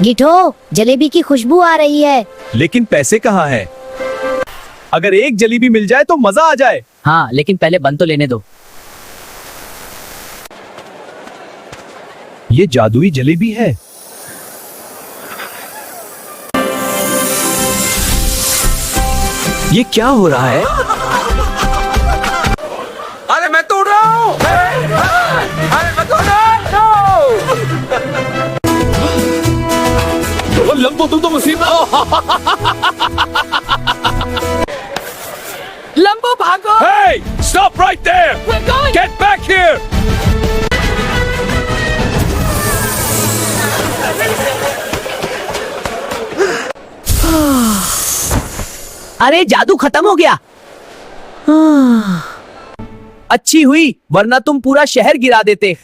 गिठो, जलेबी की खुशबू आ रही है। लेकिन पैसे कहाँ हैं? अगर एक जलेबी मिल जाए तो मजा आ जाए। हाँ, लेकिन पहले बन तो लेने दो। ये जादुई जलेबी है। ये क्या हो रहा है? अरे मैं तो उड़ रहा हूँ। अरे मैं तो उड़ रहा हूँ। लंबो तुम तो मुसीबत। लंबो भागो। Hey, stop right there! We're going. Get back here! अरे जादू खत्म हो गया। अच्छी हुई, वरना तुम पूरा शहर गिरा देते।